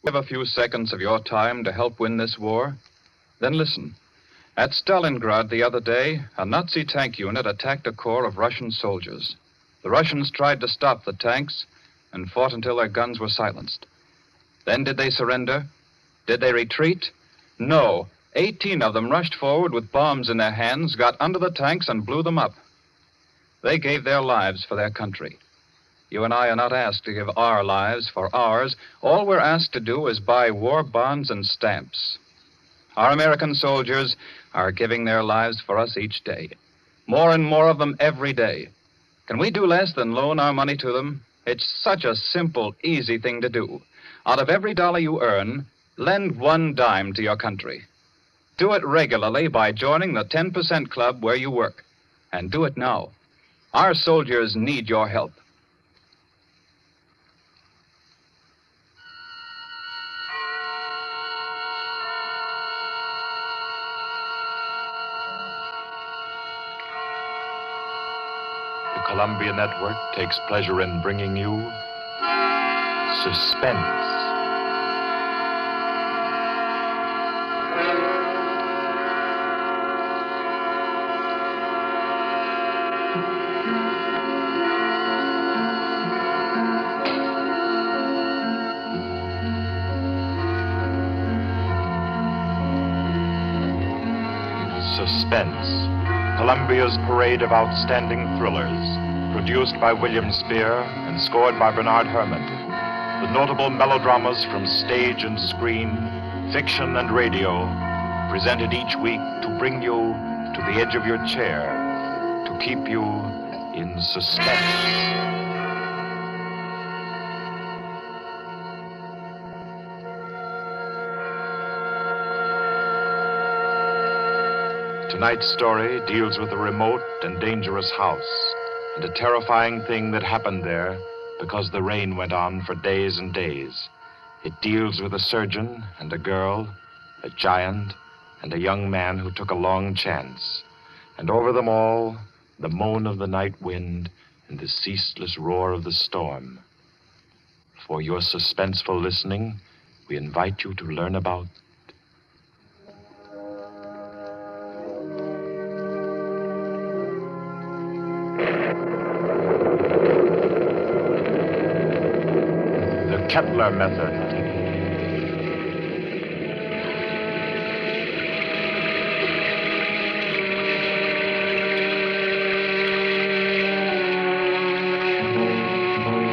Have a few seconds of your time to help win this war? Then listen. At Stalingrad the other day, a Nazi tank unit attacked a corps of Russian soldiers. The Russians tried to stop the tanks and fought until their guns were silenced. Then did they surrender? Did they retreat? No. 18 of them rushed forward with bombs in their hands, got under the tanks, and blew them up. They gave their lives for their country. You and I are not asked to give our lives for ours. All we're asked to do is buy war bonds and stamps. Our American soldiers are giving their lives for us each day. More and more of them every day. Can we do less than loan our money to them? It's such a simple, easy thing to do. Out of every dollar you earn, lend 1 dime to your country. Do it regularly by joining the 10% club where you work. And do it now. Our soldiers need your help. The Columbia Network takes pleasure in bringing you Suspense. Suspense, Columbia's parade of outstanding thrillers, produced by William Spear and scored by Bernard Herrmann, with notable melodramas from stage and screen, fiction and radio, presented each week to bring you to the edge of your chair, to keep you in suspense. Tonight's story deals with a remote and dangerous house and a terrifying thing that happened there because the rain went on for days and days. It deals with a surgeon and a girl, a giant, and a young man who took a long chance. And over them all, the moan of the night wind and the ceaseless roar of the storm. For your suspenseful listening, we invite you to learn about Kettler method.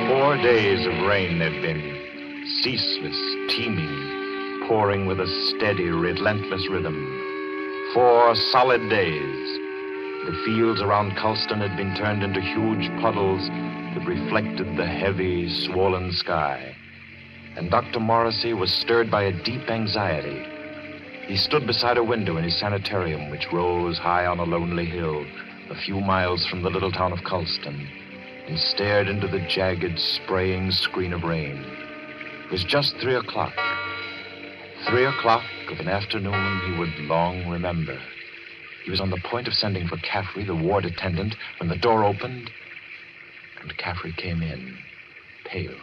Four days of rain they've been, ceaseless, teeming, pouring with a steady, relentless rhythm. 4 solid days. The fields around Culston had been turned into huge puddles that reflected the heavy, swollen sky. And Dr. Morrissey was stirred by a deep anxiety. He stood beside a window in his sanitarium, which rose high on a lonely hill a few miles from the little town of Culston, and stared into the jagged, spraying screen of rain. It was just 3 o'clock. 3 o'clock of an afternoon he would long remember. He was on the point of sending for Caffrey, the ward attendant, when the door opened, and Caffrey came in, pale,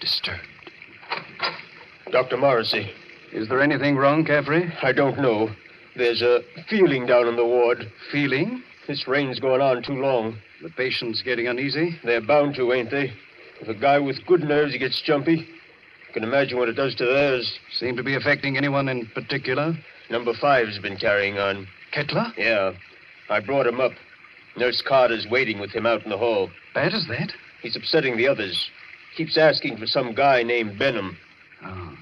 disturbed. Dr. Morrissey. Is there anything wrong, Caffrey? I don't know. There's a feeling down in the ward. Feeling? This rain's going on too long. The patient's getting uneasy? They're bound to, ain't they? If a guy with good nerves he gets jumpy, you can imagine what it does to theirs. Seem to be affecting anyone in particular? Number 5's been carrying on. Kettler? Yeah. I brought him up. Nurse Carter's waiting with him out in the hall. Bad as that? He's upsetting the others. Keeps asking for some guy named Benham. Oh,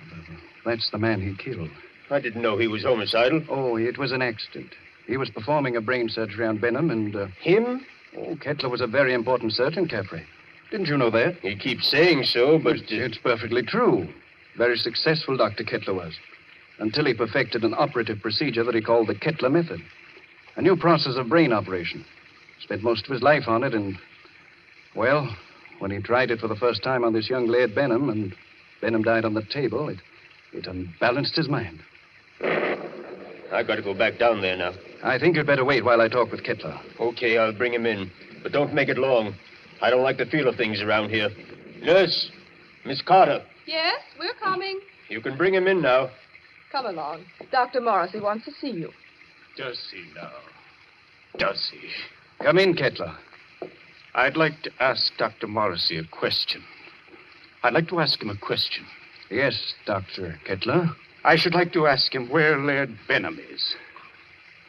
that's the man he killed. I didn't know he was homicidal. Oh, it was an accident. He was performing a brain surgery on Benham and... Him? Oh, Kettler was a very important surgeon, Caffrey. Didn't you know that? He keeps saying so, but... It's perfectly true. Very successful Dr. Kettler was. Until he perfected an operative procedure that he called the Kettler method. A new process of brain operation. Spent most of his life on it and... Well, when he tried it for the first time on this young lad Benham, and Benham died on the table, it unbalanced his mind. I got to go back down there now. I think you'd better wait while I talk with Kettler. Okay, I'll bring him in. But don't make it long. I don't like the feel of things around here. Nurse, Miss Carter. Yes, we're coming. You can bring him in now. Come along. Dr. Morrissey wants to see you. Does he now? Does he? Come in, Kettler. I'd like to ask Dr. Morrissey a question. I'd like to ask him a question. Yes, Dr. Kettler. I should like to ask him where Laird Benham is.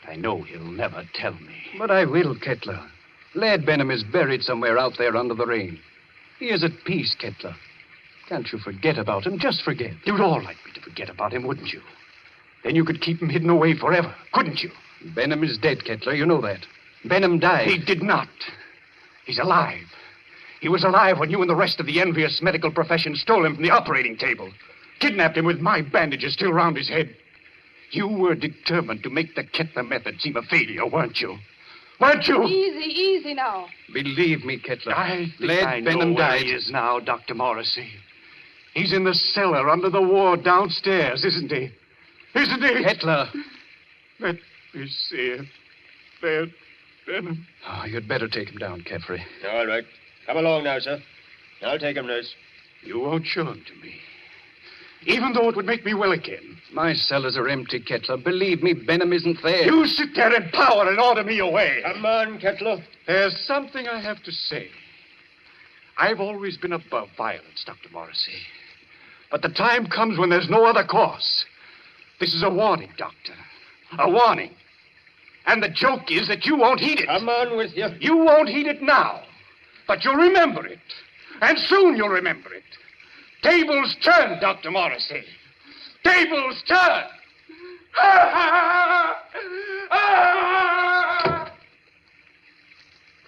I know he'll never tell me. But I will, Kettler. Laird Benham is buried somewhere out there under the rain. He is at peace, Kettler. Can't you forget about him? Just forget. You'd all like me to forget about him, wouldn't you? Then you could keep him hidden away forever, couldn't you? Benham is dead, Kettler. You know that. Benham died. He did not. He's alive. He was alive when you and the rest of the envious medical profession stole him from the operating table. Kidnapped him with my bandages still round his head. You were determined to make the Kettler method seem a failure, weren't you? Weren't you? Easy now. Believe me, Kettler. I think Laird I know Benham where died. he is now, Dr. Morrissey. He's in the cellar under the ward downstairs, isn't he? Isn't he? Kettler. Let me see it. Laird Benham. Oh, you'd better take him down, Caffrey. All right. Come along now, sir. I'll take him, nurse. You won't show him to me. Even though it would make me well again. My cellars are empty, Kettler. Believe me, Benham isn't there. You sit there in power and order me away. Come on, Kettler. There's something I have to say. I've always been above violence, Dr. Morrissey. But the time comes when there's no other course. This is a warning, Doctor. A warning. And the joke is that you won't heed it. Come on with you. You won't heed it now. But you'll remember it. And soon you'll remember it. Tables turn, Dr. Morrissey. Tables turn.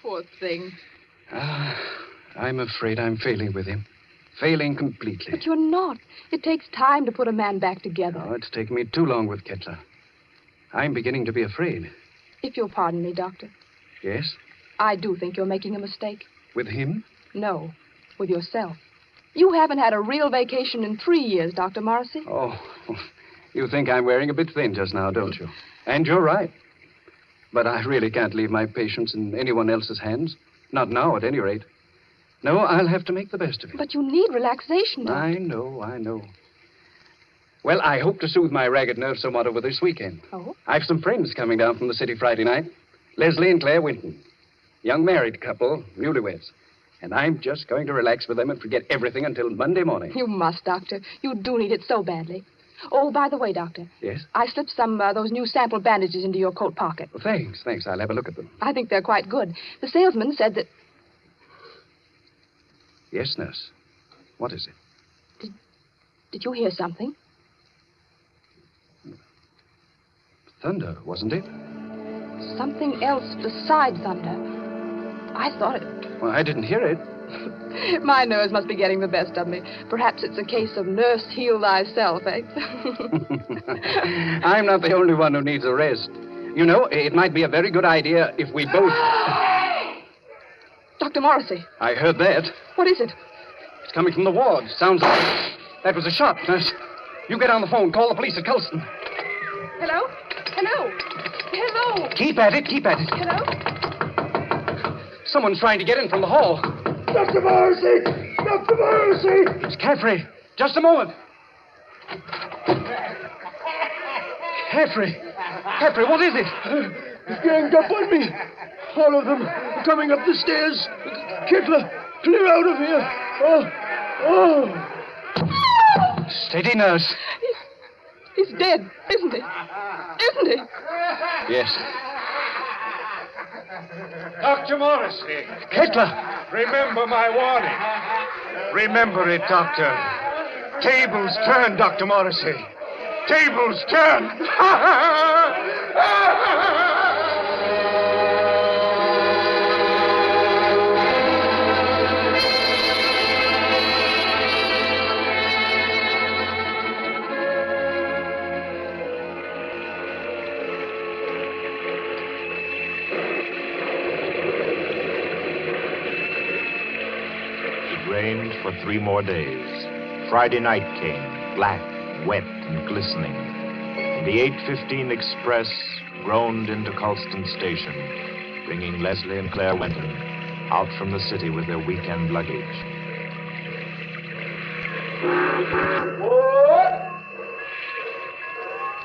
Poor thing. I'm afraid I'm failing with him. Failing completely. But you're not. It takes time to put a man back together. Oh, it's taken me too long with Kettler. I'm beginning to be afraid. If you'll pardon me, Doctor, Yes? I do think you're making a mistake. With him? No, with yourself. You haven't had a real vacation in 3 years, Dr. Morrissey. Oh, you think I'm wearing a bit thin just now, don't you? And you're right. But I really can't leave my patients in anyone else's hands. Not now, at any rate. No, I'll have to make the best of it. But you need relaxation, Doctor. I know. Well, I hope to soothe my ragged nerves somewhat over this weekend. Oh? I've some friends coming down from the city Friday night. Leslie and Claire Winton. Young married couple, newlyweds. And I'm just going to relax with them and forget everything until Monday morning. You must, Doctor. You do need it so badly. Oh, by the way, Doctor. Yes? I slipped some those new sample bandages into your coat pocket. Well, thanks. I'll have a look at them. I think they're quite good. The salesman said that... Yes, nurse. What is it? Did you hear something? Thunder, wasn't it? Something else besides thunder. I thought it... Well, I didn't hear it. My nerves must be getting the best of me. Perhaps it's a case of nurse heal thyself, eh? I'm not the only one who needs a rest. You know, it might be a very good idea if we both... Dr. Morrissey, I heard that. what is it? It's coming from the ward. Sounds like... That was a shot, nurse. You get on the phone. Call the police at Colston. Hello? Keep at it. Hello? Someone's trying to get in from the hall. Dr. Morrissey! Dr. Morrissey! It's Caffrey. Just a moment. Caffrey, what is it? He's ganged up on me. All of them are coming up the stairs. Kettler, clear out of here. Oh. Steady, nurse. He's dead, isn't he? Yes. Dr. Morrissey. Kettler. Remember my warning. Remember it, Doctor. Tables turn, Dr. Morrissey. Tables turn. It rained for 3 more days. Friday night came, black, wet, and glistening. And the 8:15 express groaned into Colston Station, bringing Leslie and Claire Winton out from the city with their weekend luggage. What?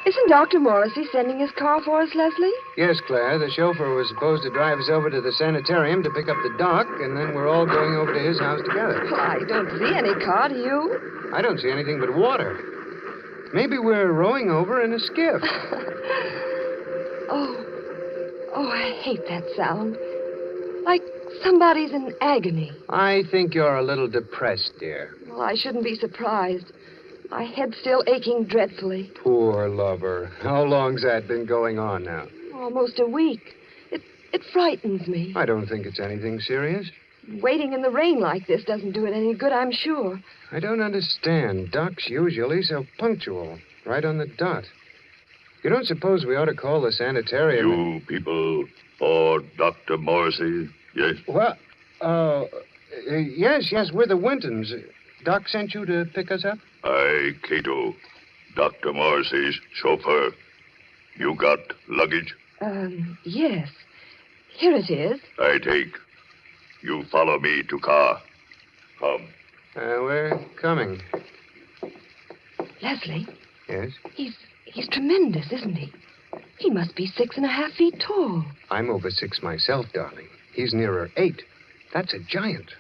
Isn't Dr. Morrissey sending his car for us, Leslie? Yes, Claire. The chauffeur was supposed to drive us over to the sanitarium to pick up the doc, and then we're all going over to his house together. Well, I don't see any car, do you? I don't see anything but water. Maybe we're rowing over in a skiff. Oh, I hate that sound. Like somebody's in agony. I think you're a little depressed, dear. Well, I shouldn't be surprised. My head's still aching dreadfully. Poor lover. How long's that been going on now? Almost a week. It frightens me. I don't think it's anything serious. Waiting in the rain like this doesn't do it any good, I'm sure. I don't understand. Doc's usually so punctual. Right on the dot. You don't suppose we ought to call the sanitarium? You people for Dr. Morrissey, yes? Well, yes, we're the Wintons. Doc sent you to pick us up? I, Cato, Dr. Morrissey's chauffeur. You got luggage? Yes. Here it is. I take. You follow me to car. Come. We're coming. Leslie, Yes? he's tremendous, isn't he? He must be 6.5 feet tall. I'm over 6 myself, darling. He's nearer 8. That's a giant.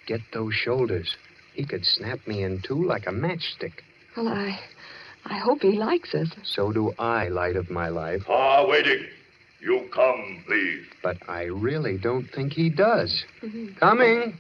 Get those shoulders. He could snap me in two like a matchstick. Well, I hope he likes us. So do I, light of my life. Car waiting. You come, please. But I really don't think he does. Coming.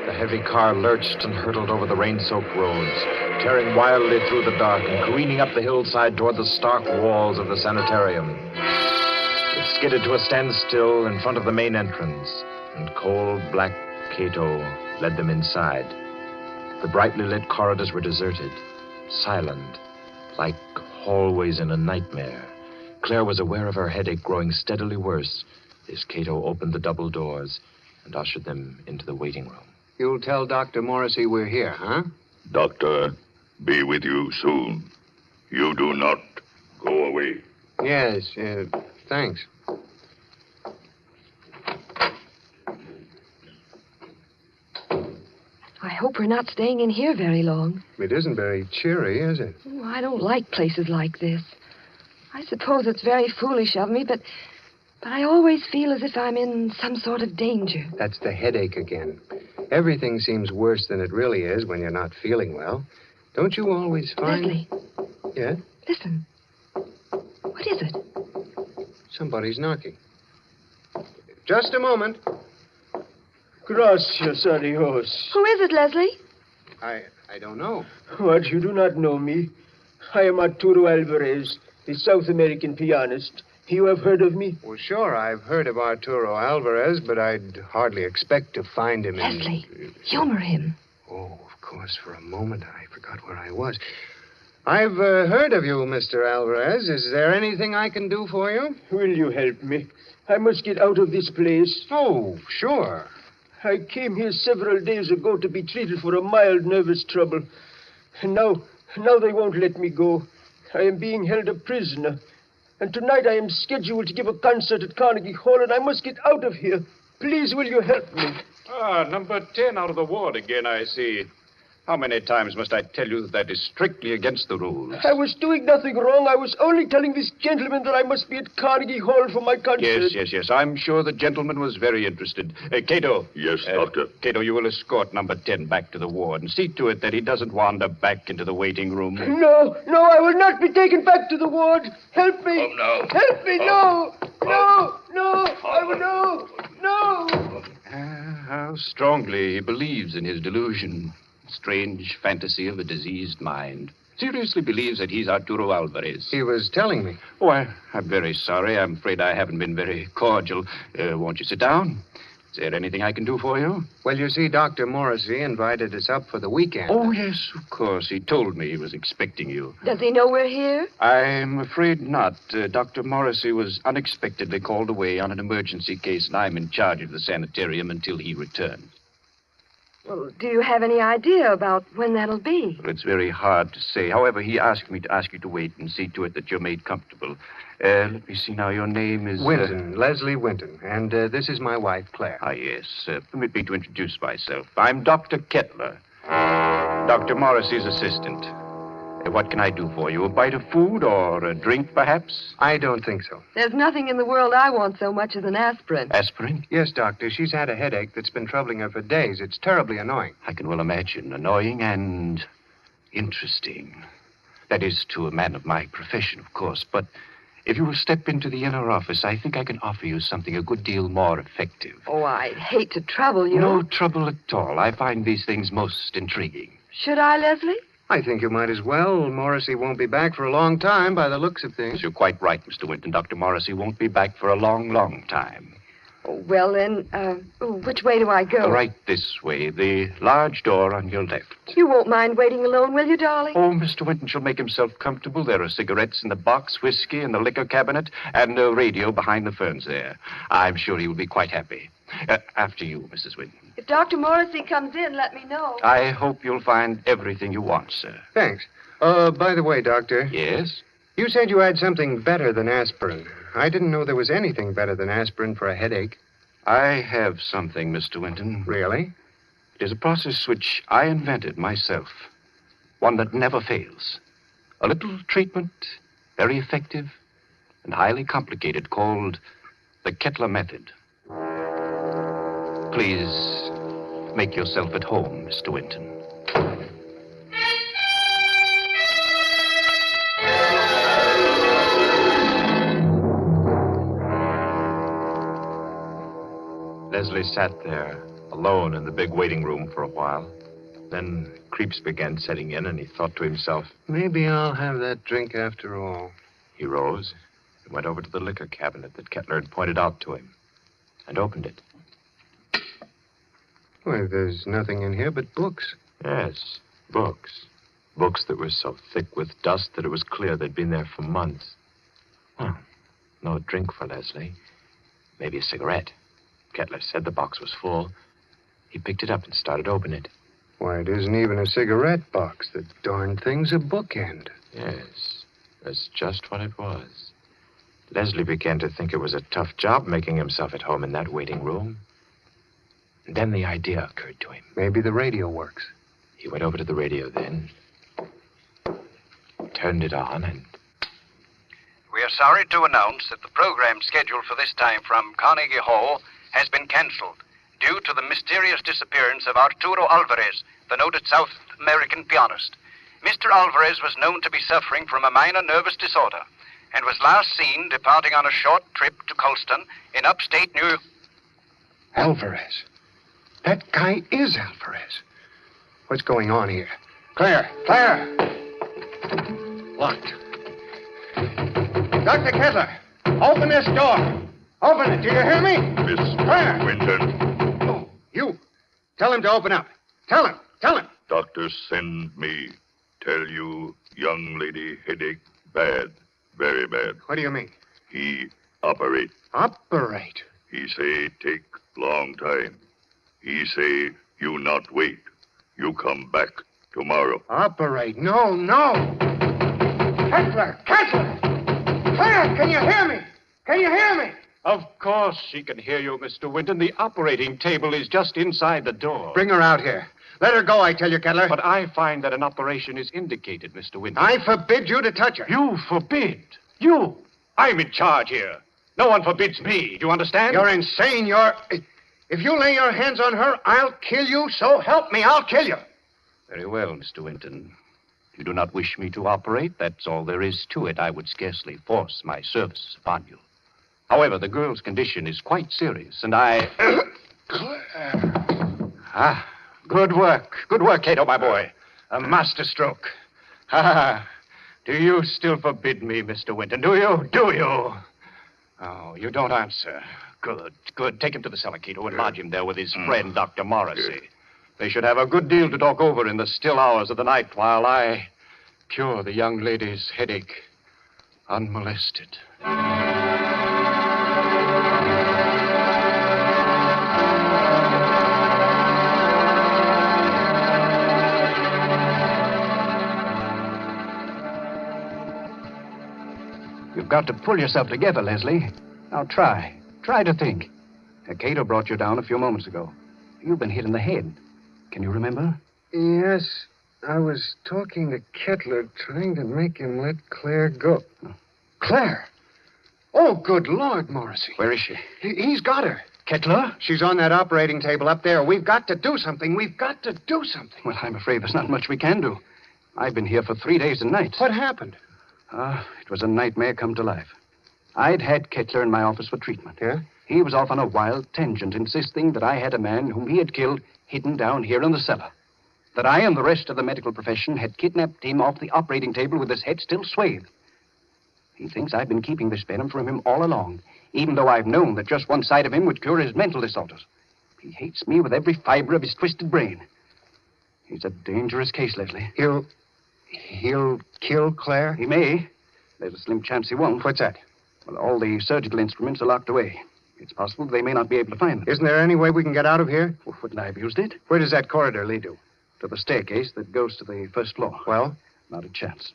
The heavy car lurched and hurtled over the rain-soaked roads, tearing wildly through the dark and careening up the hillside toward the stark walls of the sanitarium. It skidded to a standstill in front of the main entrance, and cold black Cato led them inside. The brightly lit corridors were deserted, silent, like hallways in a nightmare. Claire was aware of her headache growing steadily worse as Cato opened the double doors and ushered them into the waiting room. You'll tell Dr. Morrissey we're here, huh? Doctor, be with you soon. You do not go away. Yes, thanks. I hope we're not staying in here very long. It isn't very cheery, is it? Oh, I don't like places like this. I suppose it's very foolish of me, but I always feel as if I'm in some sort of danger. That's the headache again. Everything seems worse than it really is when you're not feeling well. Don't you always find... Leslie. Yeah? Listen. What is it? Somebody's knocking. Just a moment. Gracias a Dios. Who is it, Leslie? I don't know. What, you do not know me? I am Arturo Alvarez, the South American pianist. You have heard of me? Well, sure, I've heard of Arturo Alvarez, but I'd hardly expect to find him in... Leslie, humor him. Oh, of course, for a moment I forgot where I was. I've heard of you, Mr. Alvarez. Is there anything I can do for you? Will you help me? I must get out of this place. Oh, sure. I came here several days ago to be treated for a mild nervous trouble. And now they won't let me go. I am being held a prisoner. And tonight I am scheduled to give a concert at Carnegie Hall, and I must get out of here. Please, will you help me? Number 10 out of the ward again, I see. How many times must I tell you that is strictly against the rules? I was doing nothing wrong. I was only telling this gentleman that I must be at Carnegie Hall for my concert. Yes. I'm sure the gentleman was very interested. Cato. Yes, Doctor. Cato, you will escort number 10 back to the ward and see to it that he doesn't wander back into the waiting room. No, I will not be taken back to the ward. Help me. Come now. Help me, no. I will no. How strongly he believes in his delusion. Strange fantasy of a diseased mind. Seriously believes that he's Arturo Alvarez. He was telling me. Oh, I'm very sorry. I'm afraid I haven't been very cordial. Won't you sit down? Is there anything I can do for you? Well, you see, Dr. Morrissey invited us up for the weekend. Oh, yes, of course. He told me he was expecting you. Does he know we're here? I'm afraid not. Dr. Morrissey was unexpectedly called away on an emergency case, and I'm in charge of the sanitarium until he returns. Well, do you have any idea about when that'll be? Well, it's very hard to say. However, he asked me to ask you to wait and see to it that you're made comfortable. Let me see now. Your name is... Winton, Leslie Winton. And this is my wife, Claire. Ah, yes. Permit me to introduce myself. I'm Dr. Kettler, Dr. Morrissey's assistant. What can I do for you? A bite of food or a drink, perhaps? I don't think so. There's nothing in the world I want so much as an aspirin. Aspirin? Yes, Doctor. She's had a headache that's been troubling her for days. It's terribly annoying. I can well imagine. Annoying and interesting. That is, to a man of my profession, of course. But if you will step into the inner office, I think I can offer you something a good deal more effective. Oh, I'd hate to trouble you. No trouble at all. I find these things most intriguing. Should I, Leslie? I think you might as well. Morrissey won't be back for a long time by the looks of things. You're quite right, Mr. Winton. Dr. Morrissey won't be back for a long, long time. Oh, well, then, which way do I go? Right this way, the large door on your left. You won't mind waiting alone, will you, darling? Oh, Mr. Winton shall make himself comfortable. There are cigarettes in the box, whiskey in the liquor cabinet, and a radio behind the ferns there. I'm sure he will be quite happy. After you, Mrs. Winton. If Dr. Morrissey comes in, let me know. I hope you'll find everything you want, sir. Thanks. By the way, Doctor. Yes? You said you had something better than aspirin. I didn't know there was anything better than aspirin for a headache. I have something, Mr. Winton. Really? It is a process which I invented myself. One that never fails. A little treatment, very effective and highly complicated, called the Kettler method. Please make yourself at home, Mr. Winton. Leslie sat there, alone in the big waiting room for a while. Then creeps began setting in, and he thought to himself. Maybe I'll have that drink after all. He rose and went over to the liquor cabinet that Kettler had pointed out to him and opened it. Why, there's nothing in here but books. Yes, books. Books that were so thick with dust that it was clear they'd been there for months. Well, no drink for Leslie. Maybe a cigarette. Kettler said the box was full. He picked it up and started opening it. Why, it isn't even a cigarette box. The darn thing's a bookend. Yes, that's just what it was. Leslie began to think it was a tough job making himself at home in that waiting room. And then the idea occurred to him. Maybe the radio works. He went over to the radio then, turned it on, and... We are sorry to announce that the program scheduled for this time from Carnegie Hall has been cancelled due to the mysterious disappearance of Arturo Alvarez, the noted South American pianist. Mr. Alvarez was known to be suffering from a minor nervous disorder and was last seen departing on a short trip to Colston in upstate New York. Alvarez. That guy is Alvarez. What's going on here? Claire! Claire! Locked. Dr. Kettler, open this door. Open it. Do you hear me? Miss Claire! Winton, Oh, you. Tell him to open up. Tell him. Tell him. doctor send me. Tell you, young lady headache bad. Very bad. What do you mean? He operate. Operate. He say take long time. He say you not wait. You come back tomorrow. Operate. No, no. Kettler! Kettler! Claire, can you hear me? Can you hear me? Of course she can hear you, Mr. Winton. The operating table is just inside the door. Bring her out here. Let her go, I tell you, Kettler. But I find that an operation is indicated, Mr. Winton. I forbid you to touch her. You forbid? You? I'm in charge here. No one forbids me. Do you understand? You're insane. If you lay your hands on her, I'll kill you. So help me, I'll kill you. Very well, Mr. Winton. If you do not wish me to operate, that's all there is to it. I would scarcely force my services upon you. However, the girl's condition is quite serious, and I... Good work. Good work, Cato, my boy. A masterstroke. Do you still forbid me, Mr. Winton? Do you? Do you? Oh, you don't answer. Good, good. Take him to the cellar, Cato, and lodge him there with his friend, Dr. Morrissey. They should have a good deal to talk over in the still hours of the night while I cure the young lady's headache unmolested. You've got to pull yourself together, Leslie. Now try. Try to think. Cato brought you down a few moments ago. You've been hit in the head. Can you remember? Yes, I was talking to Kettler, trying to make him let Claire go. Claire? Oh, good Lord, Morrissey. Where is she? He's got her. Kettler? She's on that operating table up there. We've got to do something. We've got to do something. Well, I'm afraid there's not much we can do. I've been here for 3 days and nights. What happened? It was a nightmare come to life. I'd had Kettler in my office for treatment. Yeah? He was off on a wild tangent, insisting that I had a man whom he had killed hidden down here in the cellar. That I and the rest of the medical profession had kidnapped him off the operating table with his head still swathed. He thinks I've been keeping this venom from him all along, even though I've known that just one side of him would cure his mental disorders. He hates me with every fiber of his twisted brain. He's a dangerous case, Leslie. He'll kill Claire? He may. There's a slim chance he won't. What's that? Well, all the surgical instruments are locked away. It's possible they may not be able to find them. Isn't there any way we can get out of here? Well, wouldn't I have used it? Where does that corridor lead to? To the staircase that goes to the first floor. Well? Not a chance.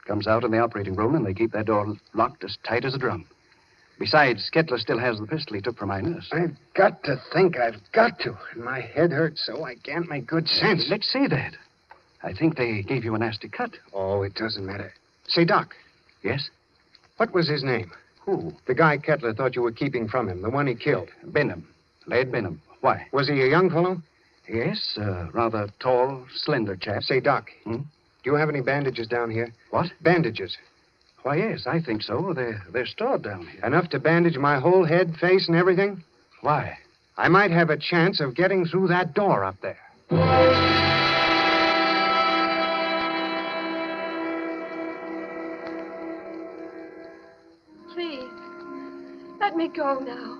Comes out in the operating room, and they keep that door locked as tight as a drum. Besides, Kettler still has the pistol he took from my nurse. I've got to think. I've got to. And my head hurts so I can't make good sense. Let's say that. I think they gave you a nasty cut. Oh, it doesn't matter. Say, Doc. Yes? What was his name? Who? The guy Kettler thought you were keeping from him, the one he killed. Benham. Laird Benham. Why? Was he a young fellow? Yes, rather tall, slender chap. Say, Doc, Hmm? do you have any bandages down here? What? Bandages. Why, yes, I think so. They're stored down here. Enough to bandage my whole head, face, and everything? Why? I might have a chance of getting through that door up there. Please, let me go now.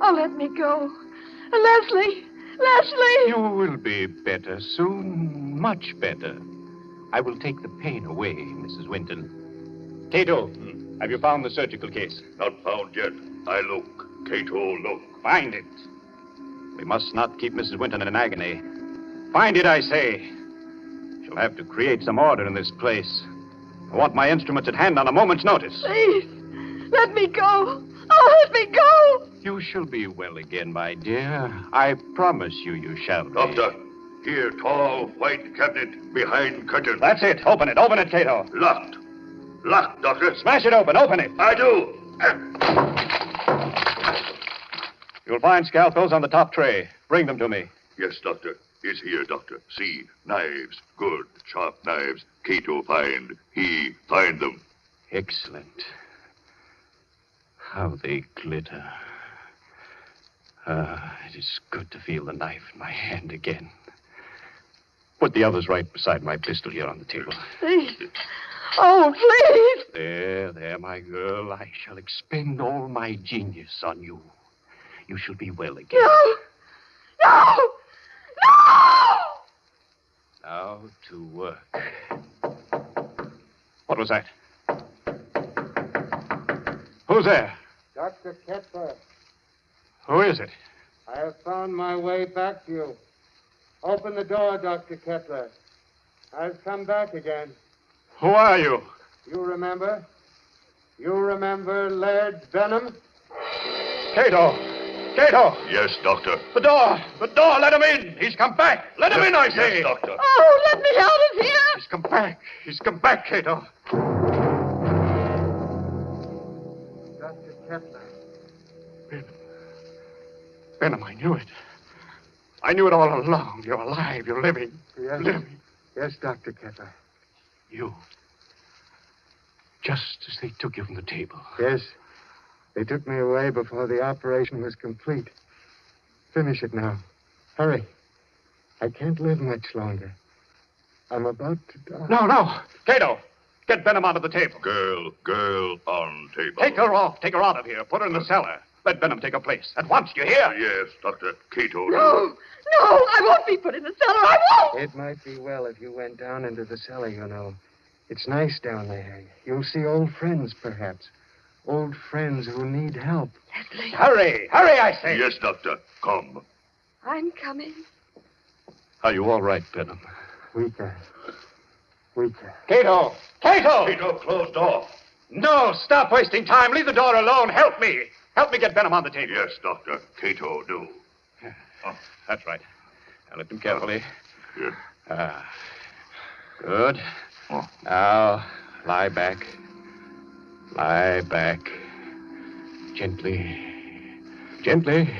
Oh, let me go. Leslie! Leslie! You will be better soon, much better. I will take the pain away, Mrs. Winton. Cato, have you found the surgical case? Not found yet. I look. Cato, look. Find it. We must not keep Mrs. Winton in an agony. Find it, I say. She'll have to create some order in this place. I want my instruments at hand on a moment's notice. Please, let me go. Oh, let me go. You shall be well again, my dear. I promise you shall be. Doctor, here, tall, white cabinet behind curtain. That's it. Open it, Cato. Locked. Locked, Doctor. Smash it open. Open it. I do. You'll find scalpels on the top tray. Bring them to me. Yes, Doctor. Is here, Doctor. See, knives. Good, sharp knives. Cato find. He find them. Excellent. How they glitter. It is good to feel the knife in my hand again. Put the others right beside my pistol here on the table. Please. Oh, please. There, my girl. I shall expend all my genius on you. You shall be well again. No. No. No. Now to work. What was that? Who's there? Dr. Kettler, Who is it? I have found my way back to you. Open the door, Dr. Kettler. I've come back again. Who are you? You remember? You remember Laird Benham? Cato! Yes, Doctor. The door! Let him in! He's come back! Let him in, I say! Yes, Doctor. Oh, let me out of here. He's come back, Cato. Dr. Kettler. Benham, I knew it. I knew it all along. You're alive. You're living. Yes. Living. Yes, Dr. Kettler. You. Just as they took you from the table. Yes. They took me away before the operation was complete. Finish it now. Hurry. I can't live much longer. I'm about to die. No. Cato, get Benham out of the table. Girl on table. Take her off. Take her out of here. Put her in the cellar. Let Benham take her place. At once, you hear? Yes, Doctor. Cato. No, I won't be put in the cellar. I won't. It might be well if you went down into the cellar, you know. It's nice down there. You'll see old friends, perhaps. Old friends who need help. Leslie. Hurry, I say. Yes, Doctor. Come. I'm coming. Are you all right, Benham? Weaker. Cato! Cato, closed off. No, stop wasting time. Leave the door alone. Help me. Help me get Benham on the table. Yes, Doctor. Cato, do. Oh, that's right. Now lift him carefully. Yes. Good. Oh. Now, lie back. Lie back. Gently. Gently.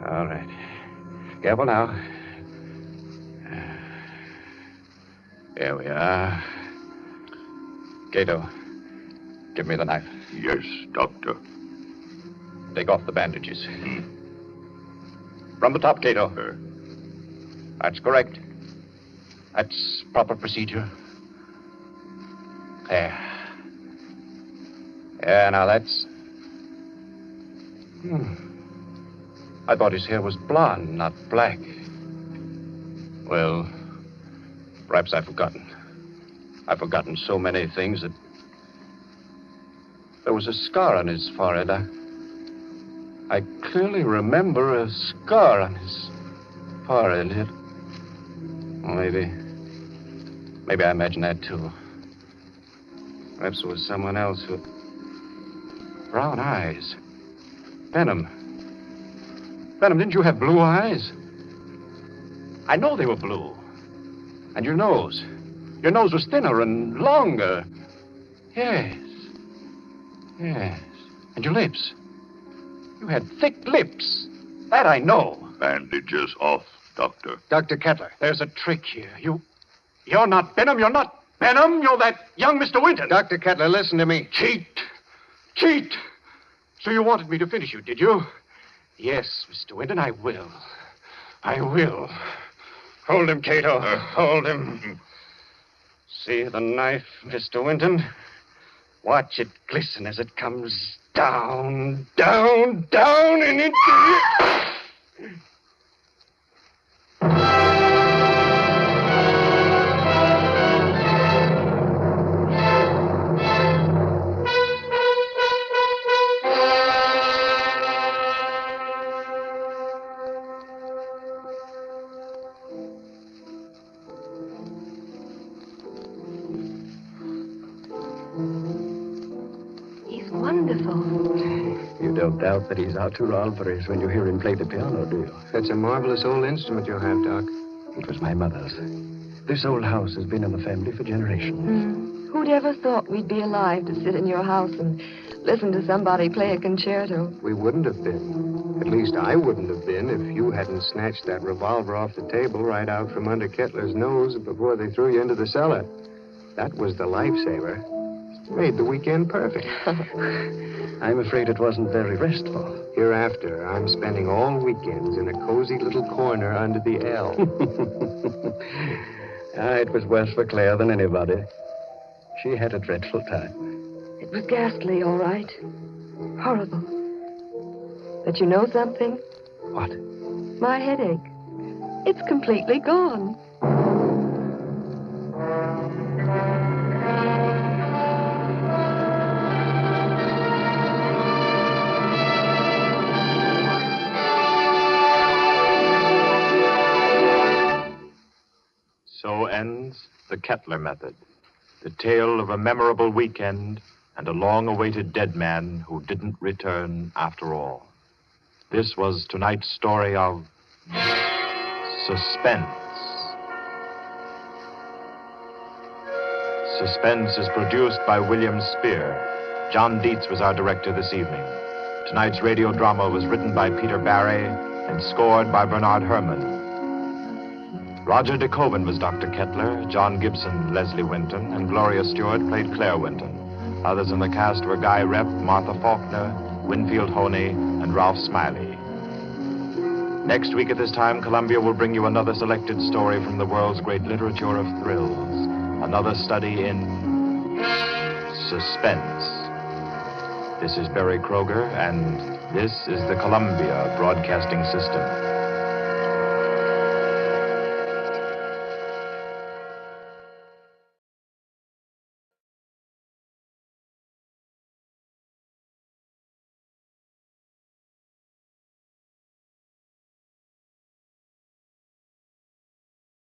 All right. Careful now. There we are. Cato, give me the knife. Yes, Doctor. Take off the bandages. From the top, Cato. That's correct. That's proper procedure. There. Yeah, now that's... I thought his hair was blonde, not black. Well, perhaps I've forgotten. I've forgotten so many things that... There was a scar on his forehead. I clearly remember a scar on his forehead. Maybe I imagined that, too. Perhaps it was someone else who... Brown eyes. Benham, didn't you have blue eyes? I know they were blue. And your nose. Your nose was thinner and longer. Yes. Yes. And your lips. You had thick lips. That I know. Bandages off, Doctor. Dr. Kettler, there's a trick here. You're not Benham. You're not Benham. You're that young Mr. Winton. Dr. Kettler, listen to me. Cheat. So you wanted me to finish you, did you? Yes, Mr. Winton, I will. Hold him, Cato. Hold him. See the knife, Mr. Winton? Watch it glisten as it comes down, and into... You don't doubt that he's Arturo Alvarez when you hear him play the piano, do you? That's a marvelous old instrument you have, Doc. It was my mother's. This old house has been in the family for generations. Who'd ever thought we'd be alive to sit in your house and listen to somebody play a concerto? We wouldn't have been. At least I wouldn't have been if you hadn't snatched that revolver off the table right out from under Kettler's nose before they threw you into the cellar. That was the lifesaver. Made the weekend perfect. I'm afraid it wasn't very restful. Hereafter, I'm spending all weekends in a cozy little corner under the L. It was worse for Claire than anybody. She had a dreadful time. It was ghastly, all right. Horrible. But you know something? What? My headache. It's completely gone. So ends the Kettler method, the tale of a memorable weekend and a long-awaited dead man who didn't return after all. This was tonight's story of Suspense. Suspense is produced by William Spear. John Dietz was our director this evening. Tonight's radio drama was written by Peter Barry and scored by Bernard Herrmann. Roger De Koven was Dr. Kettler, John Gibson, Leslie Winton, and Gloria Stewart played Claire Winton. Others in the cast were Guy Repp, Martha Faulkner, Winfield Honey, and Ralph Smiley. Next week at this time, Columbia will bring you another selected story from the world's great literature of thrills. Another study in suspense. This is Barry Kroger, and this is the Columbia Broadcasting System.